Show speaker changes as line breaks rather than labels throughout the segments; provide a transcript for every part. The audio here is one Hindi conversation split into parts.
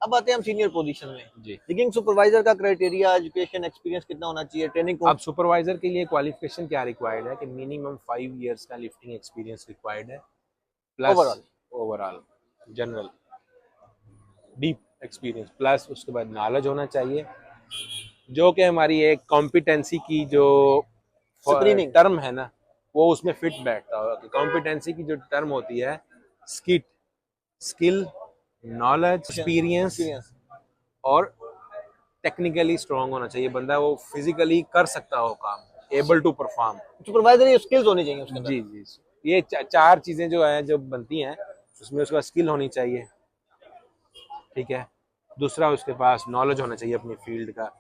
अब आते हैं हम सीनियर पोजीशन में
जी।
रिगिंग सुपरवाइजर का क्राइटेरिया, एजुकेशन एक्सपीरियंस कितना होना चाहिए, ट्रेनिंग
अब सुपरवाइजर के लिए क्वालिफिकेशन क्या रिक्वायर्ड है कि मिनिमम 5 इयर्स का लिफ्टिंग एक्सपीरियंस रिक्वायर्ड है, plus
overall?
Overall general deep experience, plus उसके बाद नॉलेज होना चाहिए, जो कि हमारी एक कॉम्पिटेंसी की जो
स्क्रीनिंग।
टर्म है ना, वो उसमें फिट बैठता होगा कि कॉम्पिटेंसी की जो टर्म होती है, skit, skill, knowledge, experience
experience.
और टेक्निकली स्ट्रांग होना चाहिए बंदा, वो फिजिकली कर सकता हो काम, able to perform.
Supervisory skills होनी चाहिए उसके अंदर।
जी जी, ये चार चीजें जो है जो बनती हैं, उसमें उसका स्किल होनी चाहिए, ठीक है। दूसरा उसके पास नॉलेज होना चाहिए अपनी फील्ड का।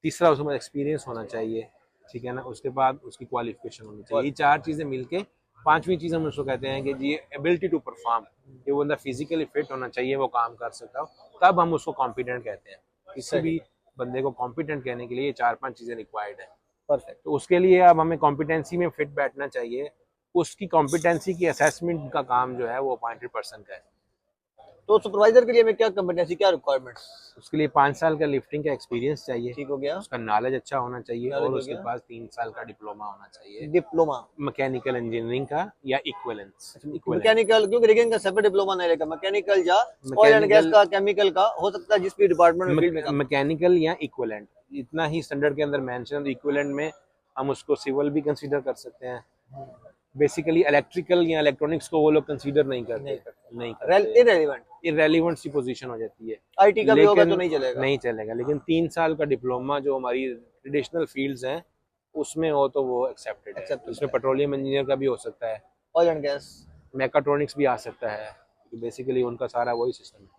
तीसरा उसके पास एक्सपीरियंस होना चाहिए, ठीक है ना। उसके बाद उसकी क्वालिफिकेशन होनी चाहिए। ये चार चीज़ें मिलके पांचवी चीज़ हम उसको कहते हैं कि जी एबिलिटी टू परफॉर्म। ये बंदा फिजिकली फिट होना चाहिए, वो काम कर सकता हो, तब हम उसको कॉम्पिटेंट कहते हैं। किसी
सही
भी
है।
बंदे को कॉम्पिटेंट कहने के लिए ये चार पांच चीज़ें रिक्वायर्ड है।
परफेक्ट।
तो उसके लिए अब हमें कॉम्पिटेंसी में फिट बैठना चाहिए। उसकी कॉम्पिटेंसी की असेसमेंट का काम जो है वो अपॉइंटेड पर्सन का है।
तो सुपरवाइजर के लिए हमें क्या कम्पिटेंसी, क्या रिक्वायरमेंट्स?
उसके लिए 5 साल का लिफ्टिंग का एक्सपीरियंस चाहिए,
ठीक हो गया।
उसका नॉलेज अच्छा होना चाहिए,
नॉलेज
और
हो
उसके
गया।
पास 3 साल का डिप्लोमा होना चाहिए,
डिप्लोमा।
मैकेनिकल इंजीनियरिंग का या इक्विवेलेंस।
मैकेनिकल, क्योंकि रिगिंग का सेपरेट डिप्लोमा नहीं रहेगा, मैकेनिकल या ऑयल एंड गैस
मैकेनिकल,
का, केमिकल का हो सकता है, जिस भी डिपार्टमेंट में फील्ड में काम।
मैकेनिकल या इक्विवेलेंट, इतना ही स्टैंडर्ड के अंदर मेंशन है। इक्विवेलेंट में हम उसको सिविल भी कंसीडर कर सकते हैं। बेसिकली इलेक्ट्रिकल या इलेक्ट्रॉनिक्स को वो लोग कंसीडर नहीं करते, नहीं करते,
इरेलीवेंट।
इररेलेवेंट सी पोजीशन हो जाती है।
आईटी का भी होगा तो
लेकिन
नहीं चलेगा।
नहीं चलेगा, लेकिन 3 साल का डिप्लोमा जो हमारी ट्रेडिशनल फील्ड्स हैं उसमें हो तो वो एक्सेप्टेड है।
एक्सेप्टेबल
उसमें
है।
पेट्रोलियम इंजीनियर का भी हो सकता है,
ऑयल एंड गैस।
मैकाट्रॉनिक्स भी आ सकता है, बेसिकली उनका सारा वही सिस्टम है।